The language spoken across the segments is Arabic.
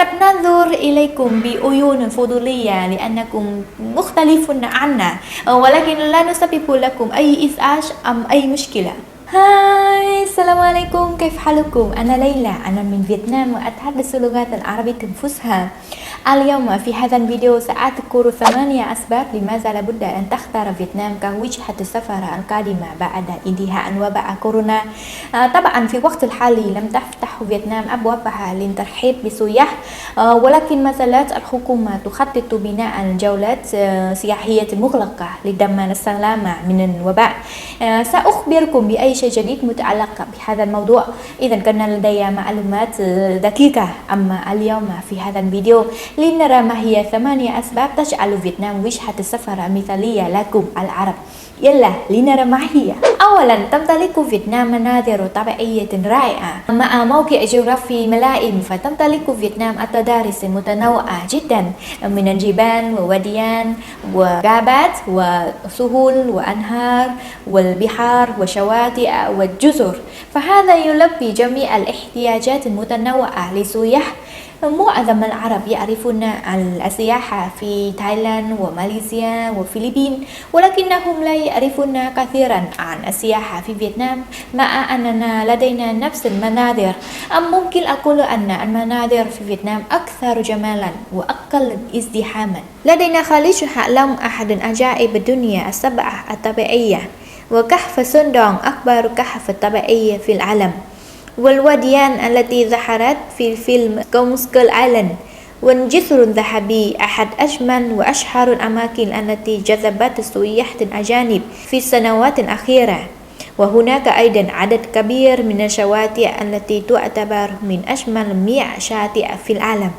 قد ننظر إليكم بعيون فضولية لأنكم مختلفون عنا، ولكن لا نسبب لكم أي إزعاج أم أي مشكلة. هاي السلام عليكم، كيف حالكم؟ أنا ليلى، أنا من فيتنام وأتحدث اللغة العربية الفصحى. اليوم في هذا الفيديو سأذكر 8 أسباب لماذا لابد أن تختار فيتنام كوجهة السفر القادمة بعد انتهاء وباء كورونا. طبعا في الوقت الحالي لم تفتح فيتنام أبوابها للترحيب بالسياح، ولكن ما زالت الحكومة تخطط بناء جولات سياحية مغلقة لضمان السلامة من الوباء. سأخبركم بأي شيء جديد متعلق بهذا الموضوع. إذا كان لدي معلومات دقيقة. أما اليوم في هذا الفيديو لنرى ما هي 8 أسباب تجعل فيتنام وجهة السفر مثالية لكم العرب. يلا لنرى ما هي. أولا، تمتلك فيتنام مناظر طبيعية رائعة مع موقع جغرافي ملائم، فتمتلك فيتنام التضاريس متنوعة جدا من الجبال ووديان وغابات وسهول وأنهار والبحار وشواطئ والجزر، فهذا يلبي جميع الاحتياجات المتنوعة للسياح. معظم العرب يعرفون السياحة في تايلاند وماليزيا والفلبين، ولكنهم لا يعرفون كثيرا عن السياحة في فيتنام، مع أننا لدينا نفس المناظر. ممكن أقول أن المناظر في فيتنام أكثر جمالا وأقل ازدحاما. لدينا خليج هالام، أحد عجائب الدنيا السبعة الطبيعية، وكهف سندونغ أكبر كهف طبيعي في العالم، والوديان التي ظهرت في فيلم كونسكل آيلاند، والجسر الذهبي أحد أجمل وأشهر الأماكن التي جذبت السياح الأجانب في السنوات الأخيرة. وهناك أيضا عدد كبير من الشواطئ التي تعتبر من أجمل 100 شاطئ في العالم.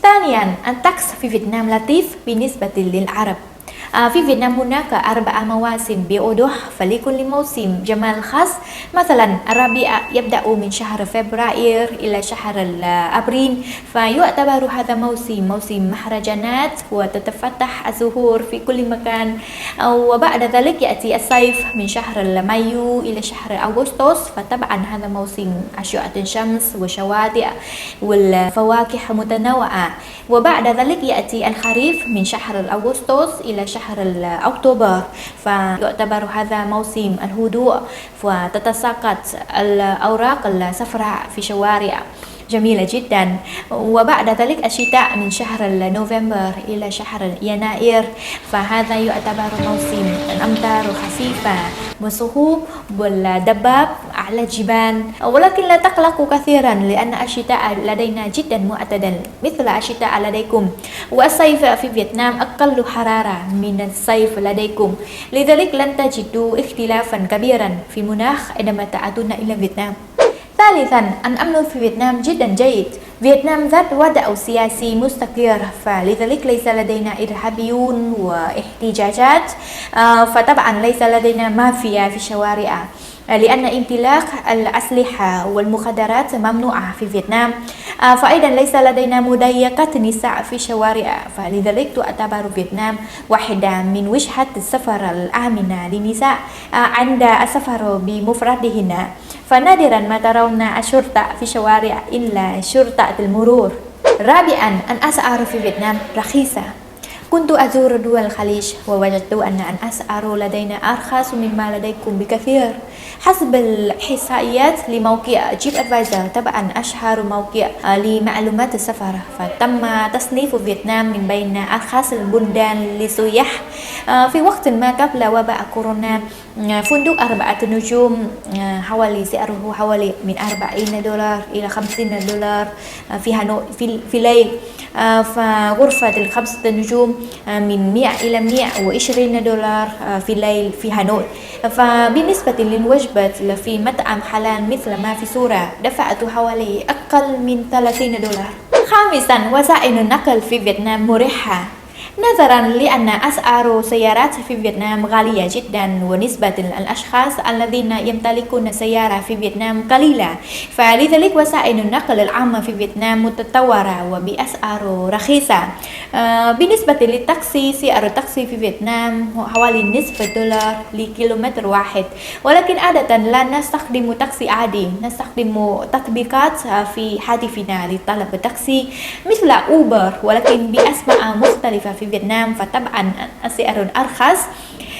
ثانيا، الطقس في فيتنام لطيف بالنسبة للعرب. في فيتنام هناك 4 مواسم بوضوح، فلكل موسم جمال خاص. مثلا الربيع يبدأ من شهر فبراير إلى شهر أبريل، فيعتبر هذا موسم مهرجانات وتتفتح الزهور في كل مكان. وبعد ذلك يأتي الصيف من شهر مايو إلى شهر أغسطس، فطبعا هذا موسم أشعة الشمس وشواطئ والفواكه متنوعة. وبعد ذلك يأتي الخريف من شهر أغسطس إلى شهر أكتوبر، فيعتبر هذا موسم الهدوء، وتتساقط الأوراق الصفراء في شوارع جميلة جدا. وبعد ذلك الشتاء من شهر نوفمبر إلى شهر يناير، فهذا يعتبر موسم الأمطار خفيفة والسحب والضباب على الجبال. ولكن لا تقلقوا كثيرا لأن الشتاء لدينا جدا معتدل مثل الشتاء لديكم، والصيف في فيتنام أقل حرارة من الصيف لديكم، لذلك لن تجدوا اختلافا كبيرا في المناخ عندما تعودون إلى فيتنام. ثالثا، الأمن في فيتنام جدا جيد. فيتنام ذات وضع سياسي مستقر، فلذلك ليس لدينا إرهابيون واحتجاجات، فطبعا ليس لدينا مافيا في الشوارع، لأن امتلاك الأسلحة والمخدرات ممنوعة في فيتنام. فأيضا ليس لدينا مضايقة نساء في الشوارع، فلذلك تعتبر فيتنام واحدة من وجهات السفر الآمنة للنساء عند السفر بمفردهن، فنادرا ما ترون الشرطة في الشوارع إلا شرطة المرور. رابعا، الأسعار في فيتنام رخيصة. كنت أزور دول الخليج ووجدت أن الأسعار لدينا أرخص مما لديكم بكثير حسب الإحصائيات لموقع جيب أدفايزر، طبعا أشهر موقع لمعلومات السفر، فتم تصنيف فيتنام من بين أرخص البلدان للسياح. في وقت ما قبل وباء كورونا فندق 4 نجوم حوالي سعره حوالي من $40 إلى $50 في هانوي في ليل، فغرفة 5 نجوم من 100 إلى $120 في الليل في هانوي. فبالنسبة للوجبة في مطعم حلال مثل ما في صورة دفعت حوالي أقل من $30. خامسا، وسائل النقل في فيتنام مريحة. نظرا لأن أسعار سيارات في فيتنام غالية جدا ونسبة الأشخاص الذين يمتلكون سيارة في فيتنام قليلة، فلذلك وسائل النقل العامة في فيتنام متطورة وبأسعار رخيصة. بالنسبة للتاكسي، سعر التاكسي في فيتنام هو حوالي نصف دولار لكيلومتر واحد، ولكن عادة لا نستخدم تاكسي عادي، نستخدم تطبيقات في هاتفنا لطلب تاكسي مثل أوبر، ولكن بأسماء مختلفة في فيتنام، فطبعا السعر أرخص.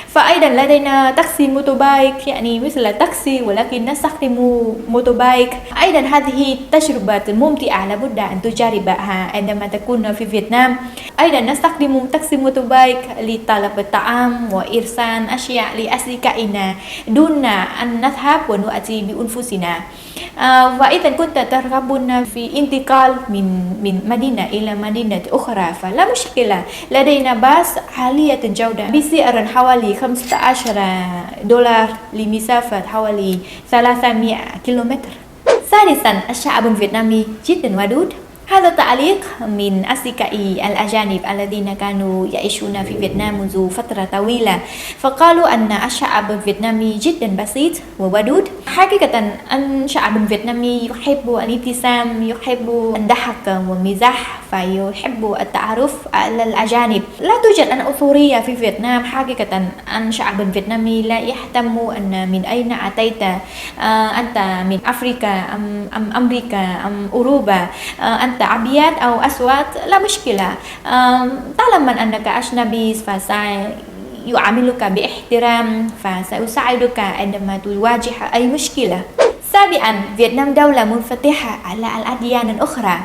فأيضا لدينا تاكسي موتوبايك، يعني مثل تاكسي ولكن نستخدم موتوبايك. أيضا هذه تجربة ممتعة لابد أن تجربها عندما تكون في فيتنام. أيضا نستخدم تاكسي موتوبايك لطلب الطعام وإرسال أشياء لأصدقائنا دون أن نذهب ونؤتي بأنفسنا. وإذا كنت ترغبون في انتقال من مدينة إلى مدينة أخرى فلا مشكلة، لدينا باص عالية الجودة بسعر حوالي 15 دولار لمسافة حوالي 300 كيلومتر. ثالثا، الشعب الفيتنامي جدا ودود. هذا تعليق من أصدقائي الأجانب الذين كانوا يعيشون في فيتنام منذ فترة طويلة، فقالوا أن الشعب الفيتنامي جدا بسيط وودود. حقيقة الشعب الفيتنامي يحب الابتسام، يحب الضحك والمزاح، فيحب التعرف على الأجانب. لا توجد عنصرية في فيتنام. حقيقة الشعب الفيتنامي لا يهتم أن من أين أتيت، أنت من أفريقيا أم أمريكا أم أوروبا، أنت أبيض أو أسود، لا مشكلة. طالما أنك أجنبي فسيعاملك باحترام، فسيساعدك عندما تواجه أي مشكلة. سابعا، فيتنام دولة منفتحة على الأديان الأخرى.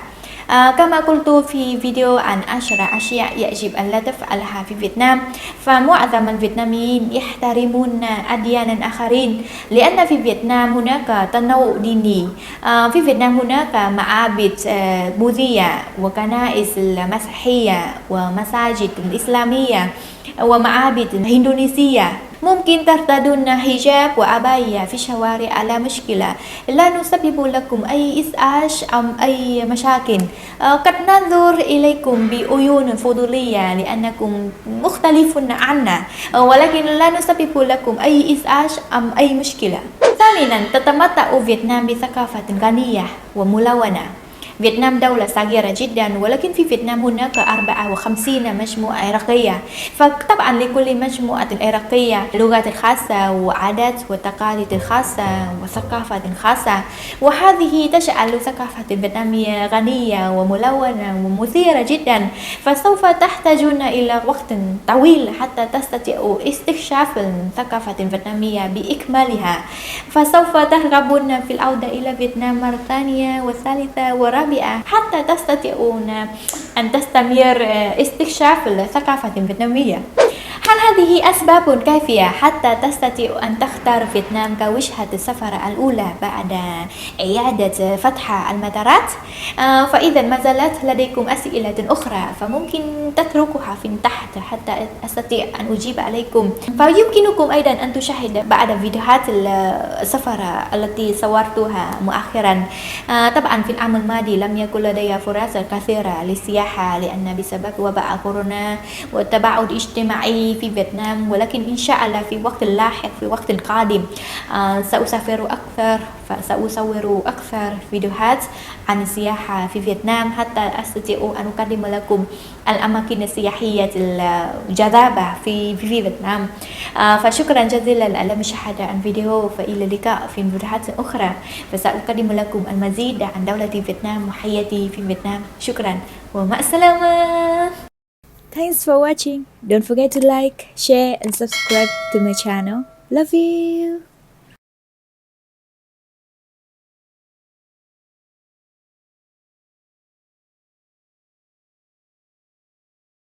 كما قلت في فيديو عن 10 أشياء يجب أن لا تفعلها في فيتنام، فمعظم الفيتناميين يحترمون أديانا آخرين، لأن في فيتنام هناك تنوع ديني. في فيتنام هناك معابد بوذية وكنائس المسيحية ومساجد الإسلامية ومعابد هندونيسية. ممكن ترتدون حجاب وعباية في الشوارع، لا مشكلة، لا نسبب لكم أي إزعاج أو أي مشاكل. قد ننظر إليكم بعيون فضولية لأنكم مختلفون عنا، ولكن لا نسبب لكم أي إزعاج أو أي مشكلة. ثامنا، تتمتع فيتنام بثقافة غنية وملونة. فيتنام دولة صغيرة جدا، ولكن في فيتنام هناك 54 مجموعة عرقية، فطبعا لكل مجموعة عرقية لغات خاصة وعادات وتقاليد خاصة وثقافة خاصة، وهذه تجعل ثقافة الفيتنامية غنية وملونة ومثيرة جدا. فسوف تحتاجون إلى وقت طويل حتى تستطيعوا استكشاف الثقافة الفيتنامية بإكمالها، فسوف ترغبون في العودة إلى فيتنام مرة ثانية وثالثة ورابعة حتى تستطيعون أن تستمر استكشاف الثقافة الفيتنامية. هل هذه أسباب كافية حتى تستطيع أن تختار فيتنام كوجهة السفر الأولى بعد إعادة فتح المطارات؟ فإذا ما زالت لديكم أسئلة أخرى فممكن تتركوها في تحت حتى أستطيع أن أجيب عليكم. فيمكنكم أيضا أن تشاهدوا بعد فيديوهات السفر التي صورتها مؤخرا. طبعا في العام الماضي لم يكن لدي فرص كثيرة للسياحة لأن بسبب وباء كورونا والتباعد الاجتماعي في فيتنام، ولكن إن شاء الله في وقت لاحق، في وقت قادم سأسافر أكثر، فسأصور أكثر فيديوهات عن السياحة في فيتنام حتى أستطيع أن أقدم لكم الأماكن السياحية الجذابة في فيتنام. فشكرا جزيلا على مشاهدة الفيديو، فإلى اللقاء في فيديوهات أخرى، فسأقدم لكم المزيد عن دولة فيتنام وحياتي في فيتنام. شكرا ومع السلامة. Thanks for watching. Don't forget to like, share and subscribe to my channel. Love you.